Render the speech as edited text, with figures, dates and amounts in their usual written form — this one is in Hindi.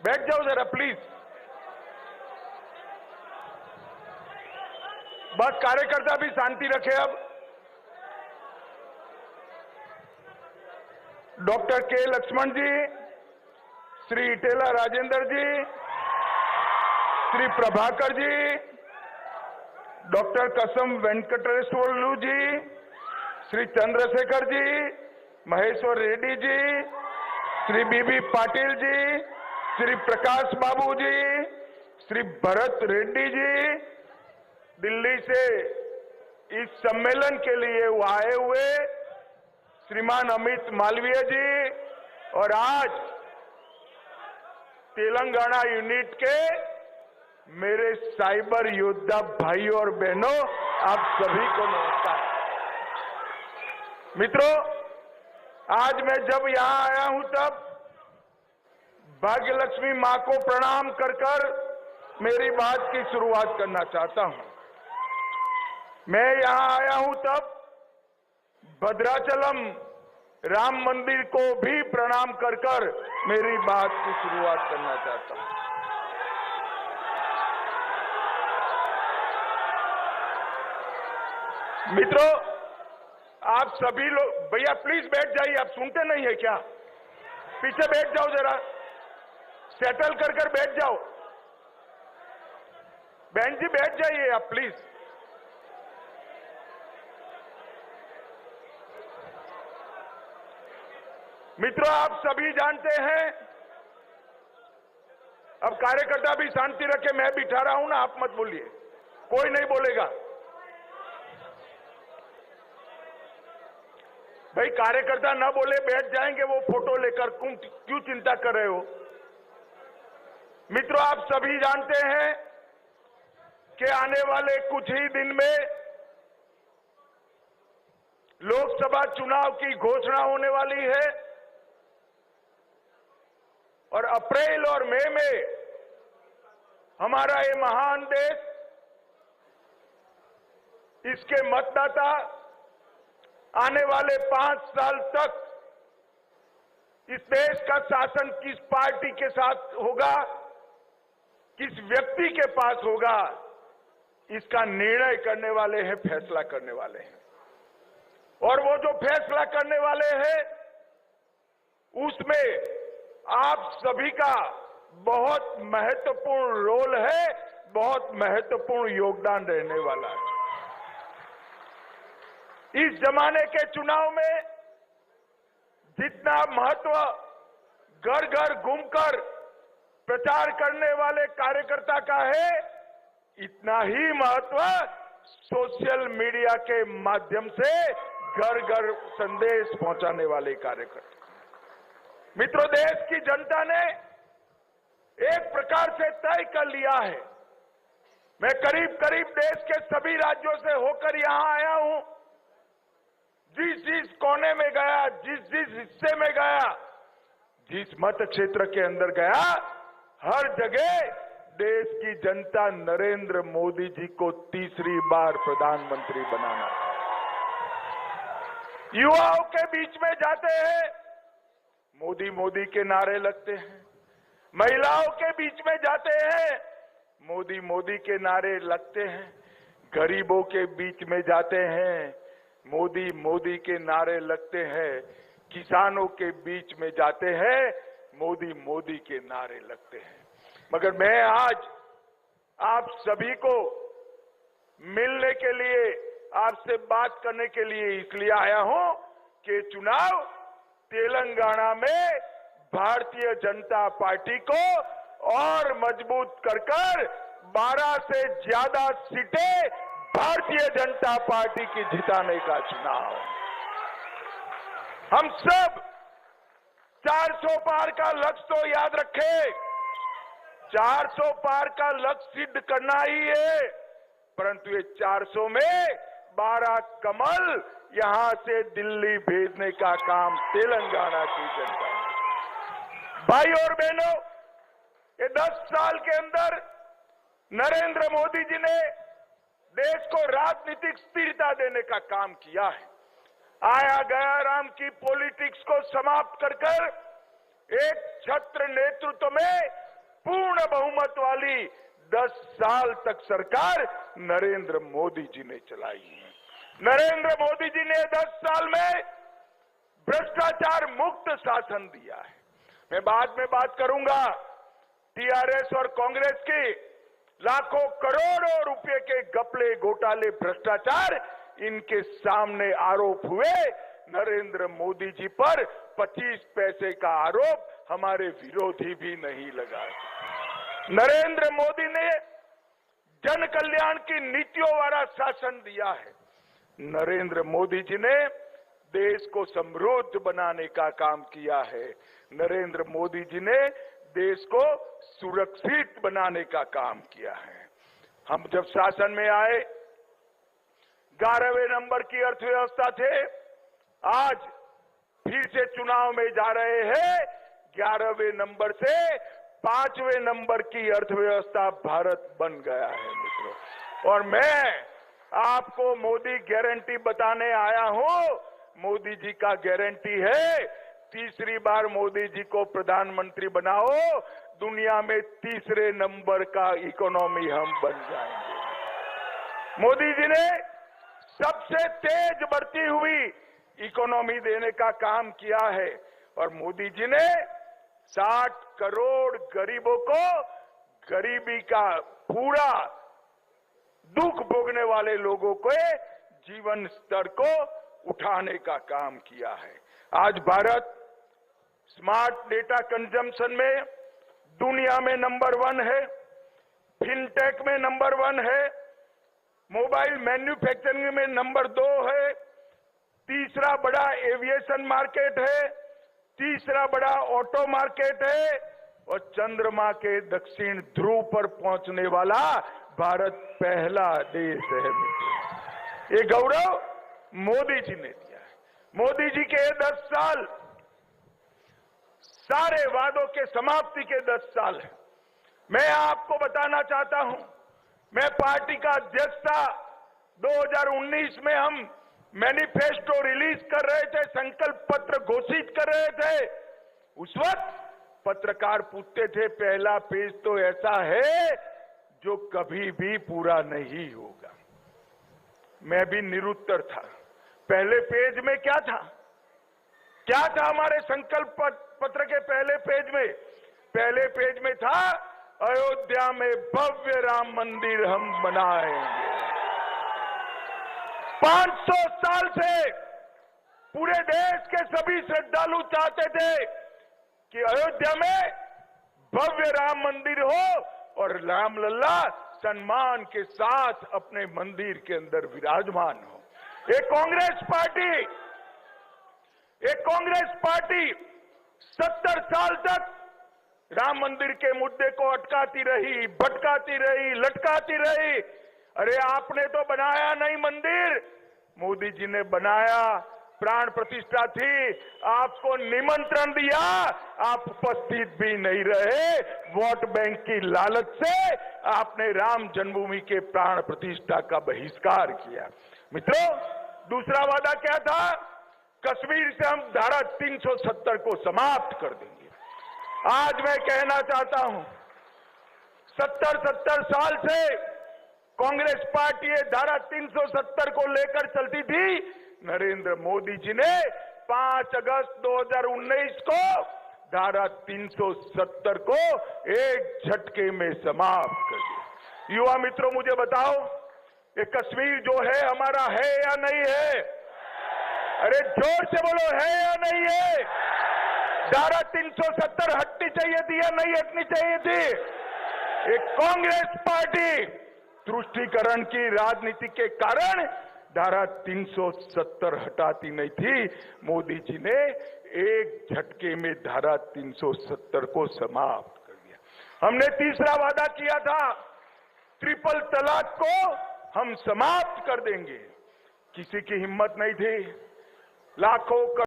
बैठ जाओ जरा प्लीज। बस कार्यकर्ता भी शांति रखे। अब डॉक्टर के लक्ष्मण जी, श्री इटेला राजेंद्र जी, श्री प्रभाकर जी, डॉक्टर कसम वेंकटेश्वरलू जी, श्री चंद्रशेखर जी, महेश्वर रेड्डी जी, श्री बीबी पाटिल जी, श्री प्रकाश बाबू जी, श्री भरत रेड्डी जी, दिल्ली से इस सम्मेलन के लिए वो आए हुए श्रीमान अमित मालवीय जी, और आज तेलंगाना यूनिट के मेरे साइबर योद्धा भाइयों और बहनों, आप सभी को नमस्कार। मित्रों, आज मैं जब यहां आया हूं तब भाग्यलक्ष्मी मां को प्रणाम कर कर मेरी बात की शुरुआत करना चाहता हूं। मैं यहां आया हूं तब भद्राचलम राम मंदिर को भी प्रणाम कर कर मेरी बात की शुरुआत करना चाहता हूं। मित्रों, आप सभी लोग, भैया प्लीज बैठ जाइए। आप सुनते नहीं है क्या? पीछे बैठ जाओ जरा, सेटल कर कर बैठ जाओ। बहन जी बैठ जाइए आप प्लीज। मित्रों, आप सभी जानते हैं, अब कार्यकर्ता भी शांति रखे। मैं बिठा रहा हूं ना, आप मत बोलिए, कोई नहीं बोलेगा। भाई कार्यकर्ता ना बोले, बैठ जाएंगे वो फोटो लेकर, क्यों चिंता कर रहे हो? मित्रों, आप सभी जानते हैं कि आने वाले कुछ ही दिन में लोकसभा चुनाव की घोषणा होने वाली है और अप्रैल और मई में हमारा ये महान देश, इसके मतदाता आने वाले 5 साल तक इस देश का शासन किस पार्टी के साथ होगा, किस व्यक्ति के पास होगा, इसका निर्णय करने वाले हैं, फैसला करने वाले हैं। और वो जो फैसला करने वाले हैं उसमें आप सभी का बहुत महत्वपूर्ण रोल है, बहुत महत्वपूर्ण योगदान रहने वाला है। इस जमाने के चुनाव में जितना महत्व घर घर घूमकर प्रचार करने वाले कार्यकर्ता का है, इतना ही महत्व सोशल मीडिया के माध्यम से घर घर संदेश पहुंचाने वाले कार्यकर्ता। मित्रों, देश की जनता ने एक प्रकार से तय कर लिया है। मैं करीब करीब देश के सभी राज्यों से होकर यहां आया हूं। जिस जिस कोने में गया, जिस जिस हिस्से में गया, जिस मत क्षेत्र के अंदर गया, हर जगह देश की जनता नरेंद्र मोदी जी को तीसरी बार प्रधानमंत्री बनाना था। युवाओं के बीच में जाते हैं, मोदी मोदी के नारे लगते हैं। महिलाओं के बीच में जाते हैं, मोदी मोदी के नारे लगते हैं। गरीबों के बीच में जाते हैं, मोदी मोदी के नारे लगते हैं। किसानों के बीच में जाते हैं, मोदी मोदी के नारे लगते हैं। मगर मैं आज आप सभी को मिलने के लिए, आपसे बात करने के लिए इसलिए आया हूं कि चुनाव तेलंगाना में भारतीय जनता पार्टी को और मजबूत कर 12 से ज्यादा सीटें भारतीय जनता पार्टी की जिताने का चुनाव। हम सब 400 पार का लक्ष्य तो याद रखें, 400 पार का लक्ष्य सिद्ध करना ही है, परंतु ये 400 में 12 कमल यहां से दिल्ली भेजने का काम तेलंगाना की जनता। भाई और बहनों, ये 10 साल के अंदर नरेंद्र मोदी जी ने देश को राजनीतिक स्थिरता देने का काम किया है। आया गया राम की पॉलिटिक्स को समाप्त कर एक छत्र नेतृत्व में पूर्ण बहुमत वाली 10 साल तक सरकार नरेंद्र मोदी जी ने चलाई है। नरेंद्र मोदी जी ने 10 साल में भ्रष्टाचार मुक्त शासन दिया है। मैं बाद में बात करूंगा टीआरएस और कांग्रेस के लाखों करोड़ों रुपए के घपले, घोटाले, भ्रष्टाचार, इनके सामने आरोप हुए। नरेंद्र मोदी जी पर 25 पैसे का आरोप हमारे विरोधी भी नहीं लगाए। नरेंद्र मोदी ने जन कल्याण की नीतियों वाला शासन दिया है। नरेंद्र मोदी जी ने देश को समृद्ध बनाने का काम किया है। नरेंद्र मोदी जी ने देश को सुरक्षित बनाने का काम किया है। हम जब शासन में आए 11वें नंबर की अर्थव्यवस्था थे, आज फिर से चुनाव में जा रहे हैं 11वें नंबर से 5वें नंबर की अर्थव्यवस्था भारत बन गया है मित्रों। और मैं आपको मोदी गारंटी बताने आया हूं। मोदी जी का गारंटी है, तीसरी बार मोदी जी को प्रधानमंत्री बनाओ, दुनिया में तीसरे नंबर का इकोनॉमी हम बन जाएंगे। मोदी जी ने सबसे तेज बढ़ती हुई इकोनॉमी देने का काम किया है और मोदी जी ने 60 करोड़ गरीबों को गरीबी का पूरा दुख भोगने वाले लोगों के जीवन स्तर को उठाने का काम किया है। आज भारत स्मार्ट डेटा कंजम्पशन में दुनिया में नंबर 1 है, फिनटेक में नंबर 1 है, मोबाइल मैन्युफैक्चरिंग में नंबर 2 है, तीसरा बड़ा एविएशन मार्केट है, तीसरा बड़ा ऑटो मार्केट है और चंद्रमा के दक्षिण ध्रुव पर पहुंचने वाला भारत पहला देश है। ये गौरव मोदी जी ने दिया है। मोदी जी के 10 साल सारे वादों के समाप्ति के 10 साल है। मैं आपको बताना चाहता हूं, मैं पार्टी का अध्यक्ष था। 2019 में हम मैनिफेस्टो रिलीज कर रहे थे, संकल्प पत्र घोषित कर रहे थे। उस वक्त पत्रकार पूछते थे पहला पेज तो ऐसा है जो कभी भी पूरा नहीं होगा। मैं भी निरुत्तर था। पहले पेज में क्या था? क्या था हमारे संकल्प पत्र के पहले पेज में? पहले पेज में था अयोध्या में भव्य राम मंदिर हम बनाएंगे। 500 साल से पूरे देश के सभी श्रद्धालु चाहते थे कि अयोध्या में भव्य राम मंदिर हो और राम लल्ला सम्मान के साथ अपने मंदिर के अंदर विराजमान हो। एक कांग्रेस पार्टी 70 साल तक राम मंदिर के मुद्दे को अटकाती रही, भटकाती रही, लटकाती रही। अरे आपने तो बनाया नहीं मंदिर, मोदी जी ने बनाया, प्राण प्रतिष्ठा थी, आपको निमंत्रण दिया, आप उपस्थित भी नहीं रहे। वोट बैंक की लालच से आपने राम जन्मभूमि के प्राण प्रतिष्ठा का बहिष्कार किया। मित्रों, दूसरा वादा क्या था? कश्मीर से हम धारा 370 को समाप्त कर देंगे। आज मैं कहना चाहता हूं, 70 साल से कांग्रेस पार्टी धारा 370 को लेकर चलती थी। नरेंद्र मोदी जी ने 5 अगस्त 2019 को धारा 370 को एक झटके में समाप्त कर दिया। युवा मित्रों, मुझे बताओ, ये कश्मीर जो है हमारा है या नहीं है? अरे जोर से बोलो, है या नहीं है? धारा 370 हटनी चाहिए थी या नहीं हटनी चाहिए थी? एक कांग्रेस पार्टी तुष्टीकरण की राजनीति के कारण धारा 370 हटाती नहीं थी। मोदी जी ने एक झटके में धारा 370 को समाप्त कर दिया। हमने तीसरा वादा किया था, ट्रिपल तलाक को हम समाप्त कर देंगे। किसी की हिम्मत नहीं थी। लाखों